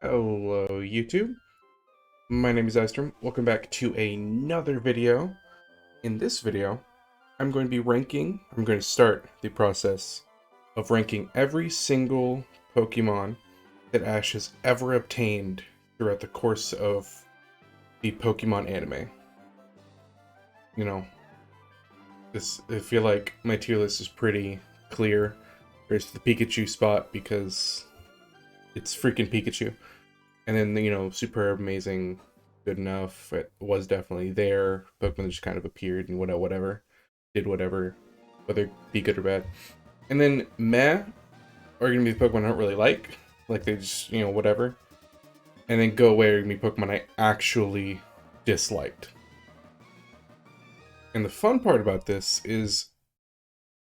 Hello YouTube, my name is Estrom. Welcome back to another video. In this video, I'm going to start the process of ranking every single Pokemon that Ash has ever obtained throughout the course of the Pokemon anime. You know, I feel like my tier list is pretty clear. There's the Pikachu spot because it's freaking Pikachu. And then, superb, amazing, good enough. It was definitely there. Pokemon just kind of appeared and whatever. Did whatever, whether it be good or bad. And then meh are gonna be the Pokemon I don't really like. Like they just, whatever. And then go away are gonna be Pokemon I actually disliked. And the fun part about this is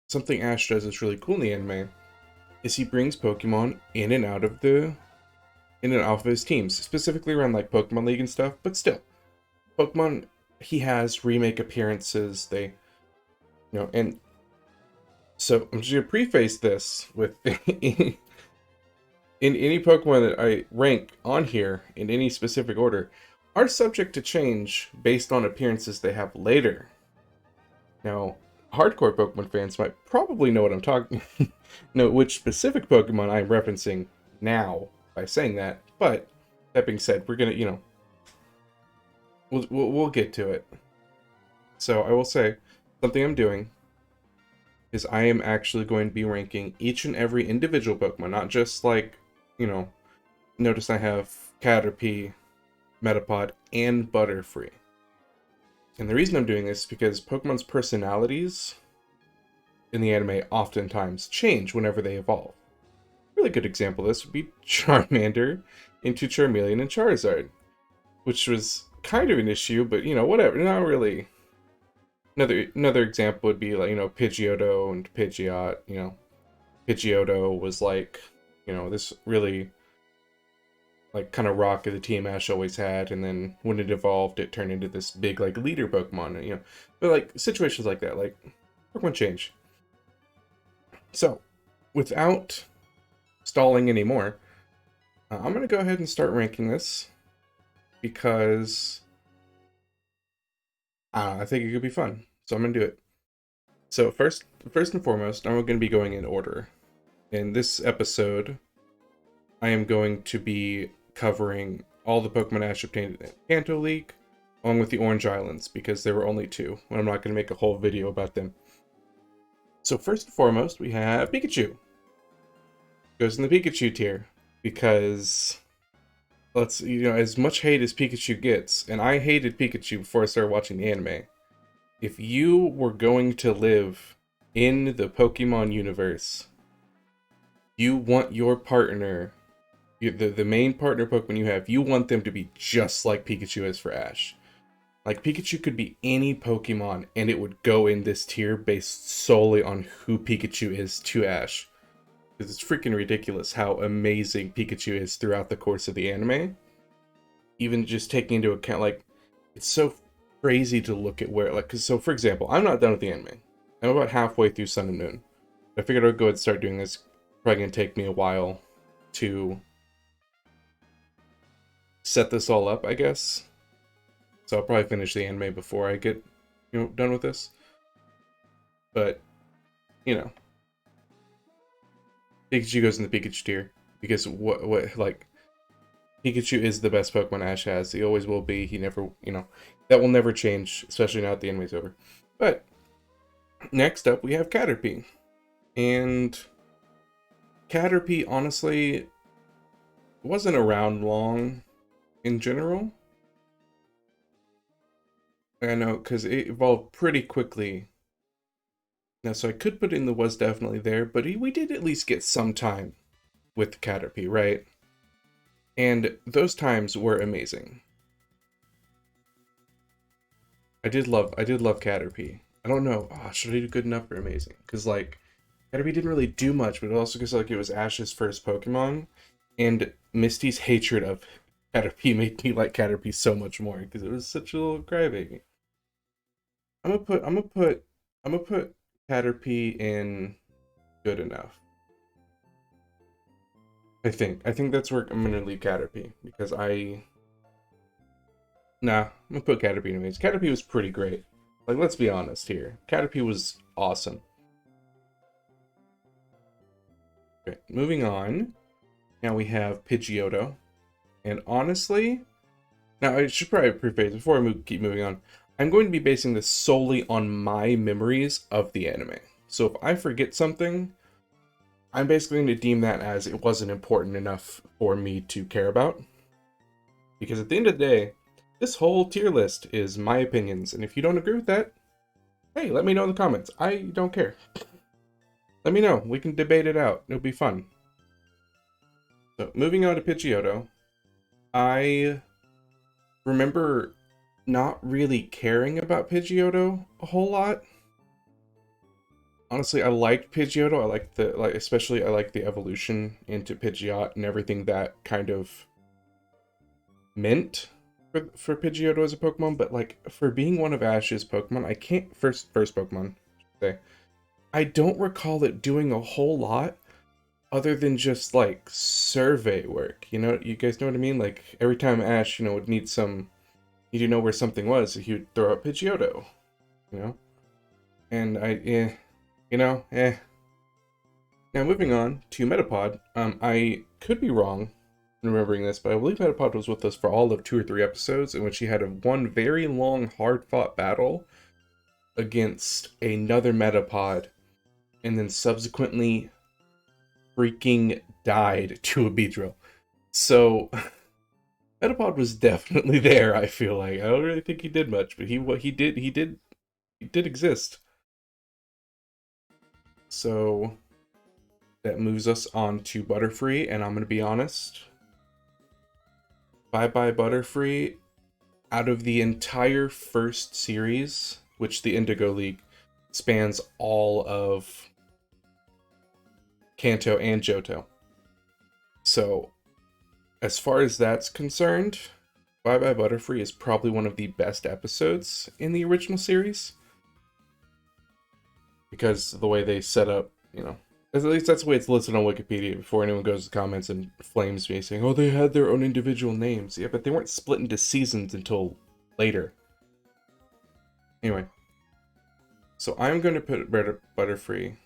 something Ash does that's really cool in the anime is he brings Pokemon in and out of his teams, specifically around like Pokemon League and stuff, but still. Pokemon, he has remake appearances, and so I'm just gonna preface this with in any Pokemon that I rank on here in any specific order are subject to change based on appearances they have later. Now, hardcore Pokemon fans might probably know what I'm talking know which specific Pokemon I'm referencing now by saying that, but that being said, we're gonna, we'll get to it. So I will say, something I'm doing is I am actually going to be ranking each and every individual Pokemon, not just like, notice I have Caterpie, Metapod, and Butterfree. And the reason I'm doing this is because Pokemon's personalities in the anime oftentimes change whenever they evolve. A really good example of this would be Charmander into Charmeleon and Charizard, which was kind of an issue, but whatever, not really. Another example would be like, Pidgeotto and Pidgeot, Pidgeotto was like, this really like kind of rock of the team Ash always had, and then when it evolved, it turned into this big like leader Pokemon, but like situations like that, like Pokemon change. So, without stalling anymore, I'm gonna go ahead and start ranking this because I think it could be fun. So I'm gonna do it. So first and foremost, I'm going to be going in order. In this episode, I am going to be covering all the Pokemon Ash obtained in Kanto League, along with the Orange Islands, because there were only two, and I'm not going to make a whole video about them. So first and foremost, we have Pikachu. Goes in the Pikachu tier, because as much hate as Pikachu gets, and I hated Pikachu before I started watching the anime, if you were going to live in the Pokemon universe, you want your partner, the main partner Pokemon you have, you want them to be just like Pikachu is for Ash. Like, Pikachu could be any Pokemon, and it would go in this tier based solely on who Pikachu is to Ash. Because it's freaking ridiculous how amazing Pikachu is throughout the course of the anime. Even just taking into account, like, it's so crazy to look at where, like, cause, so for example, I'm not done with the anime. I'm about halfway through Sun and Moon. I figured I'd go ahead and start doing this. Probably gonna take me a while to set this all up, I guess. So I'll probably finish the anime before I get, done with this. But, Pikachu goes in the Pikachu tier because like, Pikachu is the best Pokemon Ash has. He always will be. He never, that will never change, especially now that the anime's over. But next up, we have Caterpie. And Caterpie, honestly, wasn't around long in general. I know, because it evolved pretty quickly. Now, so I could put in the was definitely there, but we did at least get some time with Caterpie, right? And those times were amazing. I did love Caterpie. I don't know, should I do good enough or amazing? Because like, Caterpie didn't really do much, but also because like it was Ash's first Pokemon, and Misty's hatred of Caterpie made me like Caterpie so much more because it was such a little crybaby. I'm gonna put Caterpie in good enough. I think that's where I'm gonna leave Caterpie because I'm gonna put Caterpie anyways. Caterpie was pretty great. Like, let's be honest here. Caterpie was awesome. Okay, moving on. Now we have Pidgeotto. And honestly, now I should probably preface before I keep moving on. I'm going to be basing this solely on my memories of the anime. So if I forget something, I'm basically going to deem that as it wasn't important enough for me to care about. Because at the end of the day, this whole tier list is my opinions, and if you don't agree with that, hey, let me know in the comments. I don't care. Let me know. We can debate it out. It'll be fun. So, moving on to Pidgeotto, I remember not really caring about Pidgeotto a whole lot. Honestly, I liked Pidgeotto. I liked especially I liked the evolution into Pidgeot and everything that kind of meant for Pidgeotto as a Pokemon, but like for being one of Ash's Pokemon, I can't first Pokemon, I should say. I don't recall it doing a whole lot other than just like survey work. You know, you guys know what I mean? Like every time Ash, would need need to know where something was, he would throw out Pidgeotto, you know? And eh. Now moving on to Metapod, I could be wrong in remembering this, but I believe Metapod was with us for all of 2 or 3 episodes in which he had one very long, hard-fought battle against another Metapod, and then subsequently freaking died to a Beedrill. So Metapod was definitely there. I feel like I don't really think he did much, but he did exist. So that moves us on to Butterfree, and I'm gonna be honest. Bye bye Butterfree. Out of the entire first series, which the Indigo League spans all of Kanto and Johto. So, as far as that's concerned, Bye Bye Butterfree is probably one of the best episodes in the original series. Because the way they set up, at least that's the way it's listed on Wikipedia before anyone goes to comments and flames me saying, oh, they had their own individual names. Yeah, but they weren't split into seasons until later. Anyway. So I'm going to put Butterfree.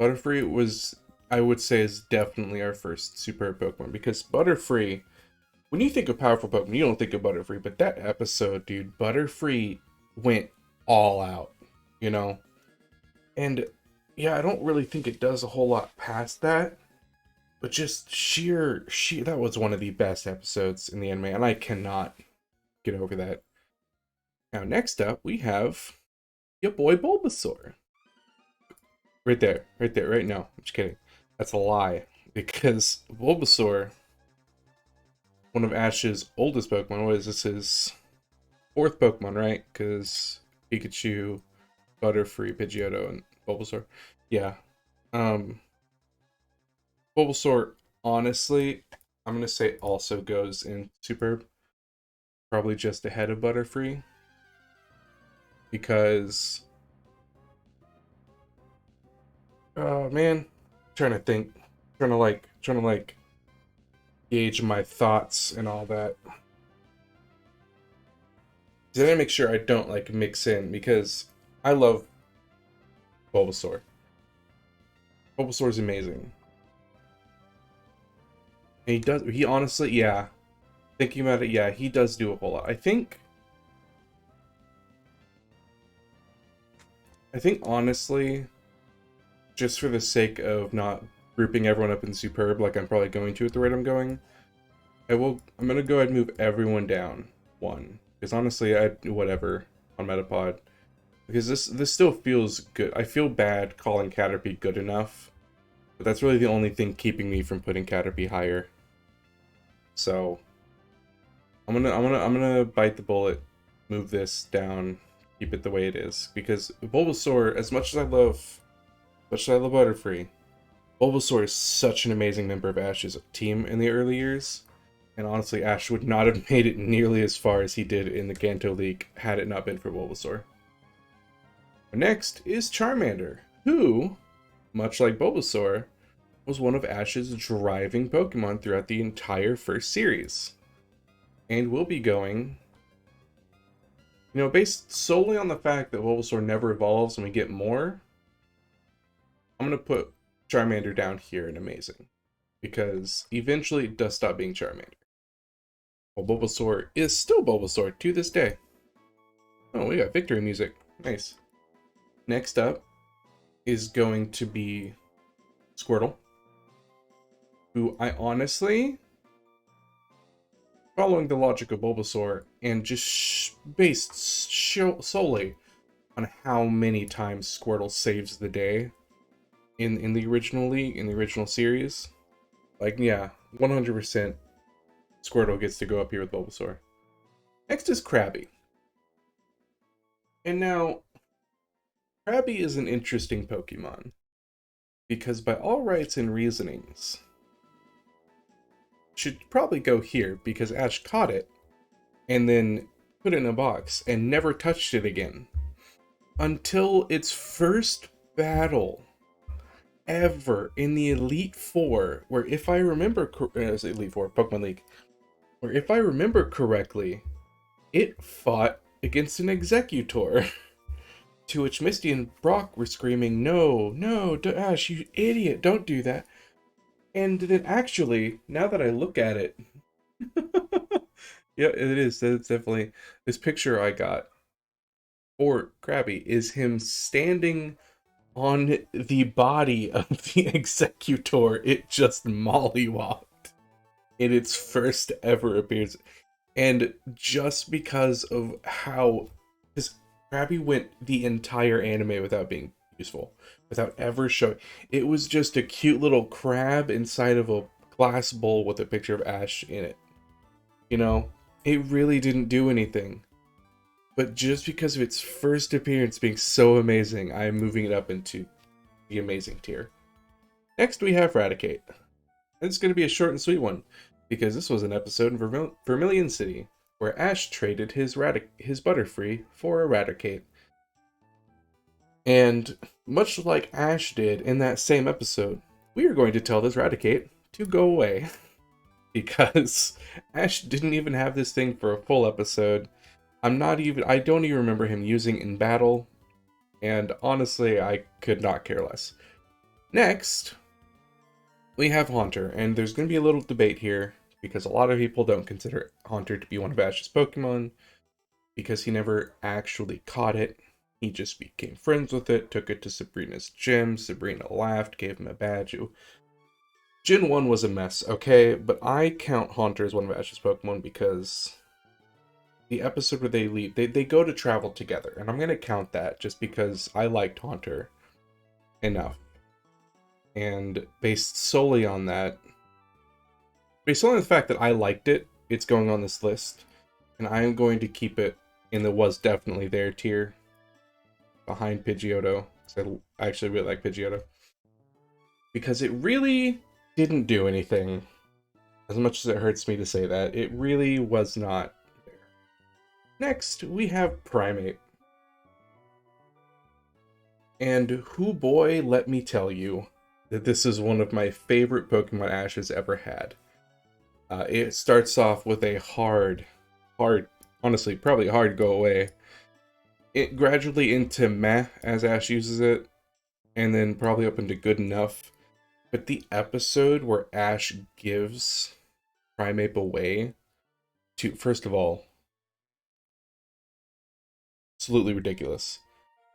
Butterfree was, I would say, is definitely our first super Pokemon. Because Butterfree, when you think of powerful Pokemon, you don't think of Butterfree. But that episode, dude, Butterfree went all out, And yeah, I don't really think it does a whole lot past that. But just sheer, that was one of the best episodes in the anime. And I cannot get over that. Now, next up, we have your boy Bulbasaur. Right there, right now. I'm just kidding. That's a lie. Because Bulbasaur, one of Ash's oldest Pokemon, what is this, his 4th Pokemon, right? Because Pikachu, Butterfree, Pidgeotto, and Bulbasaur. Yeah. Bulbasaur, honestly, I'm going to say also goes in Superb. Probably just ahead of Butterfree. Because... oh, man. Trying to think. Trying to gauge my thoughts and all that. I gotta make sure I don't mix in because I love Bulbasaur. Bulbasaur is amazing. And he honestly, yeah. Thinking about it, yeah, he does do a whole lot. I think honestly, just for the sake of not grouping everyone up in Superb like I'm probably going to at the rate I'm going, I'm gonna go ahead and move everyone down 1. Because honestly, whatever on Metapod. Because this still feels good. I feel bad calling Caterpie good enough. But that's really the only thing keeping me from putting Caterpie higher. So I'm gonna bite the bullet, move this down, keep it the way it is. Because Bulbasaur, as much as I love Butterfree, Bulbasaur is such an amazing member of Ash's team in the early years. And honestly, Ash would not have made it nearly as far as he did in the Kanto League had it not been for Bulbasaur. Next is Charmander, who, much like Bulbasaur, was one of Ash's driving Pokemon throughout the entire first series. And we'll be going, based solely on the fact that Bulbasaur never evolves and we get more, I'm going to put Charmander down here in Amazing. Because eventually it does stop being Charmander. Well, Bulbasaur is still Bulbasaur to this day. Oh, we got victory music. Nice. Next up is going to be Squirtle, who I honestly, following the logic of Bulbasaur and just based solely on how many times Squirtle saves the day in the original league, in the original series, like, yeah, 100% Squirtle gets to go up here with Bulbasaur. Next is Krabby. And now, Krabby is an interesting Pokemon, because by all rights and reasonings, should probably go here, because Ash caught it, and then put it in a box, and never touched it again. Until its first battle ever in the Elite Four, where if I remember, Elite Four, Pokemon League, where if I remember correctly, it fought against an Executor. To which Misty and Brock were screaming, "No, no, Ash, you idiot, don't do that." And then actually, now that I look at it, yeah, it is. That's definitely this picture I got for Krabby is him standing on the body of the Executor it just mollywopped in its first ever appearance. And just because of how this Krabby went the entire anime without being useful, without ever showing, it was just a cute little crab inside of a glass bowl with a picture of Ash in it. It really didn't do anything. But just because of its first appearance being so amazing, I am moving it up into the amazing tier. Next we have Raticate. It's going to be a short and sweet one, because this was an episode in Vermilion City, where Ash traded his Butterfree for Eradicate. And much like Ash did in that same episode, we are going to tell this Raticate to go away. Because Ash didn't even have this thing for a full episode. I don't even remember him using in battle. And honestly, I could not care less. Next, we have Haunter, and there's going to be a little debate here, because a lot of people don't consider Haunter to be one of Ash's Pokemon, because he never actually caught it. He just became friends with it, took it to Sabrina's gym, Sabrina laughed, gave him a badge. Gen 1 was a mess, okay? But I count Haunter as one of Ash's Pokemon because the episode where they leave, they go to travel together, and I'm going to count that just because I liked Haunter enough. And based solely on the fact that I liked it, it's going on this list, and I am going to keep it in the was definitely there tier behind Pidgeotto, because I actually really like Pidgeotto, because it really didn't do anything. As much as it hurts me to say that, it really was not there. Next, we have Primeape. And who boy, let me tell you that this is one of my favorite Pokemon Ash has ever had. It starts off with a hard, honestly, probably hard go away. It gradually into meh as Ash uses it, and then probably up into good enough. But the episode where Ash gives Primeape away to, first of all, absolutely ridiculous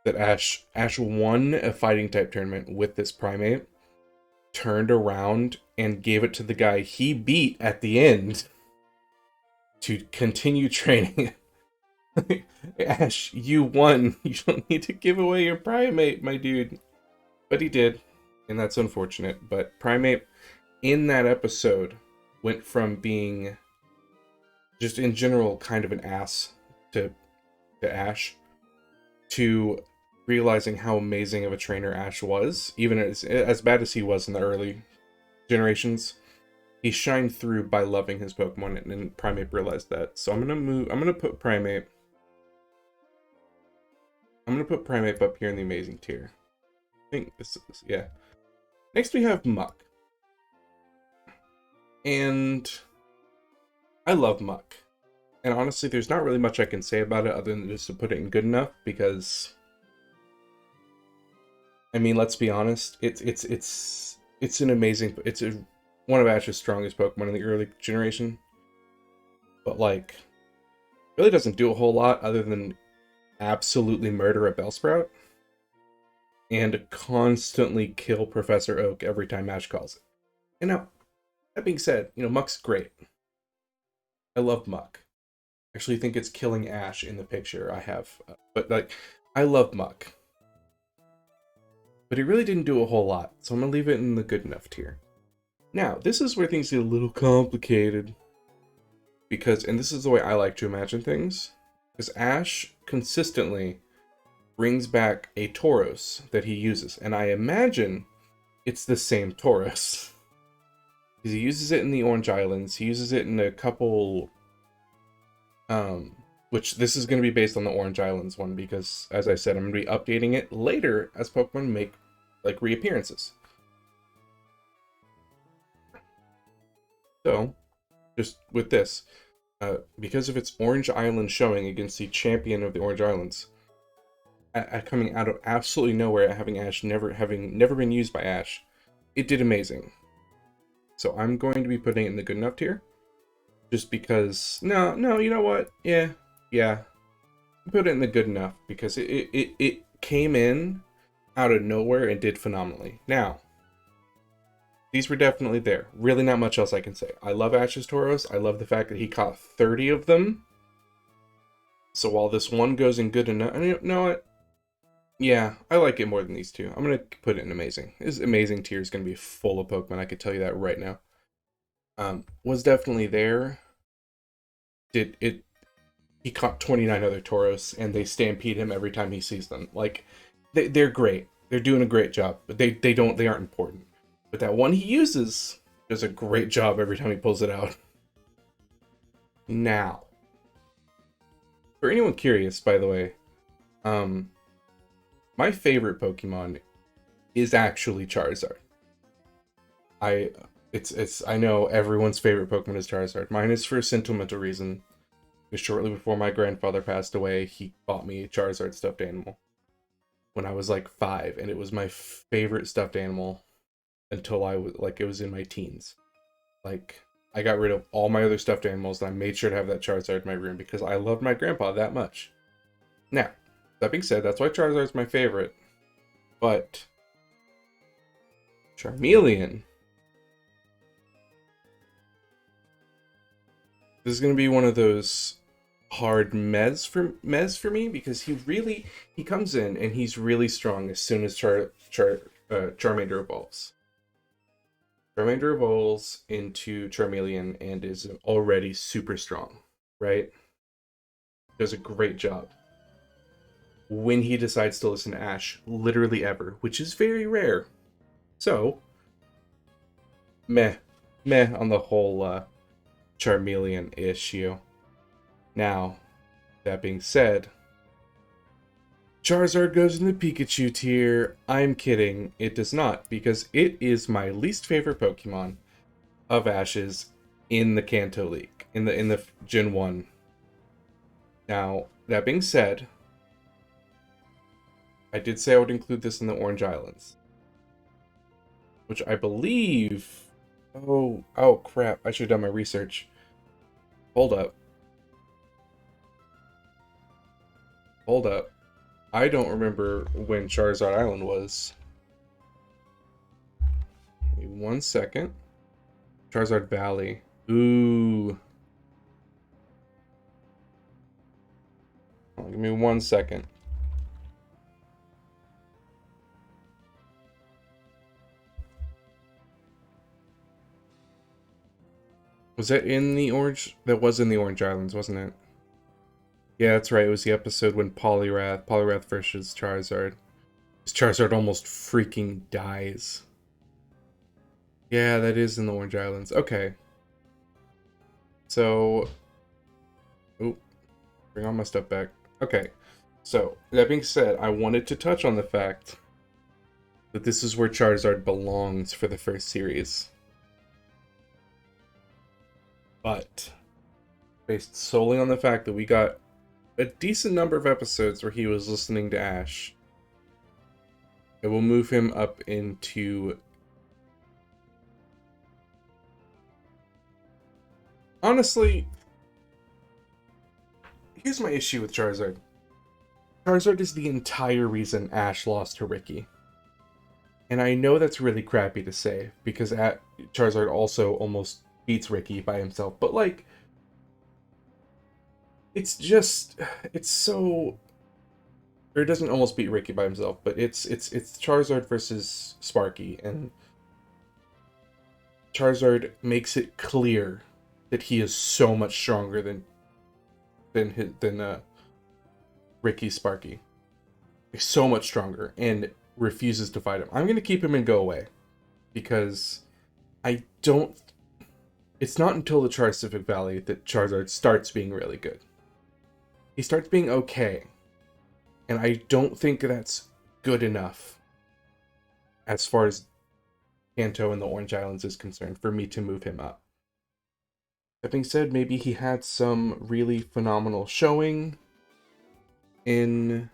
that Ash won a fighting type tournament with this Primeape, turned around and gave it to the guy he beat at the end to continue training. Ash, you won. You don't need to give away your Primeape, my dude. But he did, and that's unfortunate. But Primeape, in that episode, went from being just in general kind of an ass to Ash, to realizing how amazing of a trainer Ash was, even as bad as he was in the early generations. He shined through by loving his Pokemon, and Primeape realized that. So I'm gonna put Primeape up here in the amazing tier. I think this is, yeah. Next we have Muck. And I love Muck. And honestly, there's not really much I can say about it other than just to put it in good enough, because I mean, let's be honest, it's an amazing, one of Ash's strongest Pokemon in the early generation. But like, really doesn't do a whole lot other than absolutely murder a Bellsprout and constantly kill Professor Oak every time Ash calls it. And now, that being said, Muck's great. I love Muck. I actually think it's killing Ash in the picture I have. But like, I love Muck. But he really didn't do a whole lot, so I'm going to leave it in the good enough tier. Now, this is where things get a little complicated. Because, and this is the way I like to imagine things, because Ash consistently brings back a Tauros that he uses. And I imagine it's the same Tauros. Because he uses it in the Orange Islands, he uses it in a couple... which this is going to be based on the Orange Islands one, because, as I said, I'm going to be updating it later as Pokemon make, like, reappearances. So, just with this, because of its Orange Island showing against the champion of the Orange Islands, coming out of absolutely nowhere, having never been used by Ash, it did amazing. So I'm going to be putting it in the good enough tier. Just because, no, you know what? Yeah. Put it in the good enough because it came in out of nowhere and did phenomenally. Now, these were definitely there. Really not much else I can say. I love Ash's Tauros. I love the fact that he caught 30 of them. So while this one goes in good enough, you know what? Yeah, I like it more than these two. I'm going to put it in amazing. This amazing tier is going to be full of Pokemon. I can tell you that right now. Was definitely there. He caught 29 other Tauros, and they stampede him every time he sees them. Like, they're great. They're doing a great job, but they aren't important. But that one he uses does a great job every time he pulls it out. Now, for anyone curious, by the way, my favorite Pokemon is actually Charizard. I know everyone's favorite Pokemon is Charizard. Mine is for a sentimental reason. Shortly before my grandfather passed away, he bought me a Charizard stuffed animal when I was like 5, and it was my favorite stuffed animal until it was in my teens. Like, I got rid of all my other stuffed animals, and I made sure to have that Charizard in my room because I loved my grandpa that much. Now, that being said, that's why Charizard's my favorite. But Charmeleon, this is gonna be one of those hard mez for me, because he comes in and he's really strong as soon as Charmander evolves. Charmander evolves into Charmeleon and is already super strong, right? Does a great job. When he decides to listen to Ash, literally ever, which is very rare. So, meh on the whole Charmeleon issue. Now, that being said, Charizard goes in the Pikachu tier. I'm kidding, it does not, because it is my least favorite Pokemon of Ash's in the Kanto League, in the Gen 1. Now, that being said, I did say I would include this in the Orange Islands, which I believe... Oh crap, I should have done my research. Hold up. I don't remember when Charizard Island was. Give me 1 second. Charizard Valley. Ooh. Give me 1 second. Was that in the Orange? That was in the Orange Islands, wasn't it? Yeah, that's right. It was the episode when Poliwrath versus Charizard. Charizard almost freaking dies. Yeah, that is in the Orange Islands. Okay. So... Oop. Bring all my stuff back. Okay. So, that being said, I wanted to touch on the fact that this is where Charizard belongs for the first series. But based solely on the fact that we got a decent number of episodes where he was listening to Ash, it will move him up into... Honestly, here's my issue with Charizard. Charizard is the entire reason Ash lost to Ricky. And I know that's really crappy to say, because Charizard also almost beats Ricky by himself, but like, it's so... Or it doesn't almost beat Ricky by himself, but it's Charizard versus Sparky, and Charizard makes it clear that he is so much stronger than Ricky Sparky. He's so much stronger, and refuses to fight him. I'm gonna keep him and go away, because I don't... It's not until the Tri-Pacific Valley that Charizard starts being really good. He starts being okay, and I don't think that's good enough as far as Kanto and the Orange Islands is concerned for me to move him up. That being said, maybe he had some really phenomenal showing in...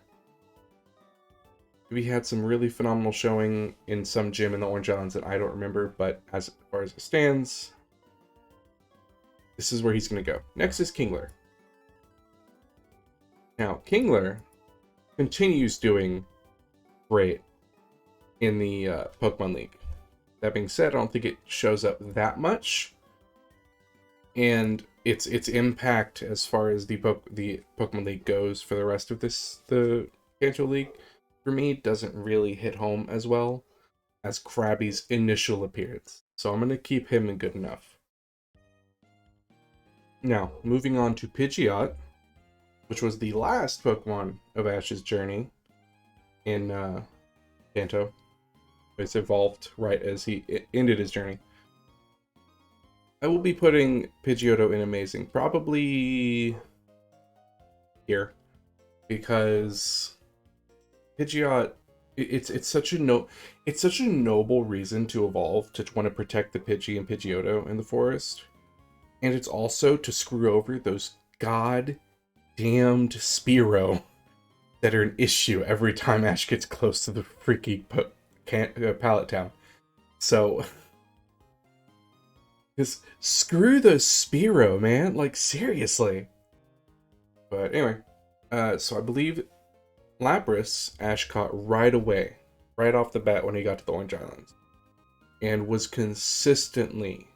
Maybe he had some really phenomenal showing in some gym in the Orange Islands that I don't remember, but as far as it stands, this is where he's going to go. Next is Kingler. Now, Kingler continues doing great in the Pokemon League. That being said, I don't think it shows up that much, and its impact as far as the Pokemon League goes for the rest of the Kanto League, for me, doesn't really hit home as well as Krabby's initial appearance. So I'm going to keep him in good enough. Now, moving on to Pidgeot, which was the last Pokemon of Ash's journey in Kanto. It's evolved right as he ended his journey. I will be putting Pidgeotto in Amazing, probably here, because Pidgeot, it's such a noble reason to evolve, to want to protect the Pidgey and Pidgeotto in the forest, and it's also to screw over those goddamned Spearow that are an issue every time Ash gets close to the freaky Pallet Town. So, just screw those Spearow, man. Like, seriously. But anyway, so I believe Lapras Ash caught right away, right off the bat when he got to the Orange Islands, and was consistently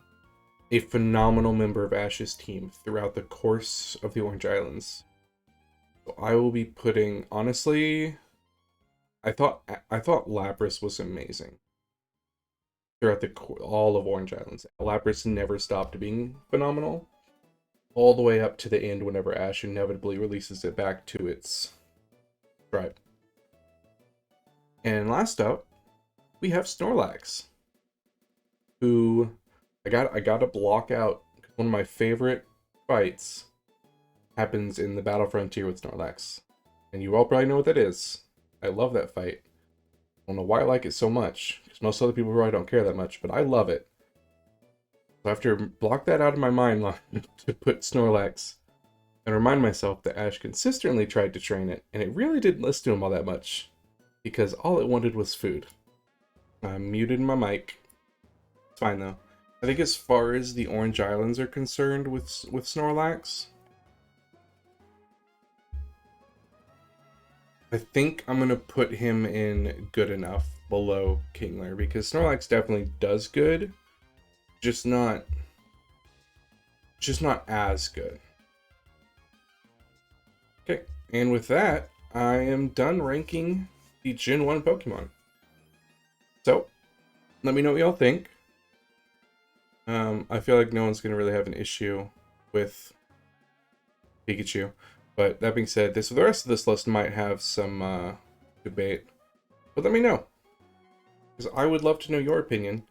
a phenomenal member of Ash's team throughout the course of the Orange Islands. So I will be putting, honestly, I thought Lapras was amazing throughout all of Orange Islands. Lapras never stopped being phenomenal, all the way up to the end whenever Ash inevitably releases it back to its tribe. And last up, we have Snorlax, who I got to block out. One of my favorite fights happens in the Battle Frontier with Snorlax, and you all probably know what that is. I love that fight. I don't know why I like it so much, because most other people probably don't care that much, but I love it. So I have to block that out of my mind to put Snorlax and remind myself that Ash consistently tried to train it, and it really didn't listen to him all that much, because all it wanted was food. I'm muted my mic. It's fine though. I think as far as the Orange Islands are concerned with Snorlax, I think I'm gonna put him in good enough below Kingler, because Snorlax definitely does good, just not as good. Okay, and with that, I am done ranking the Gen 1 Pokemon. So, let me know what y'all think. I feel like no one's gonna really have an issue with Pikachu. But that being said, the rest of this list might have some debate. But let me know, because I would love to know your opinion.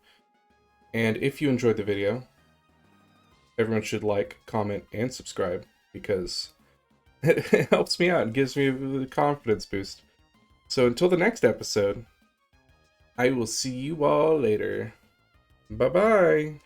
And if you enjoyed the video, everyone should like, comment, and subscribe, because it helps me out and gives me a confidence boost. So until the next episode, I will see you all later. Bye-bye!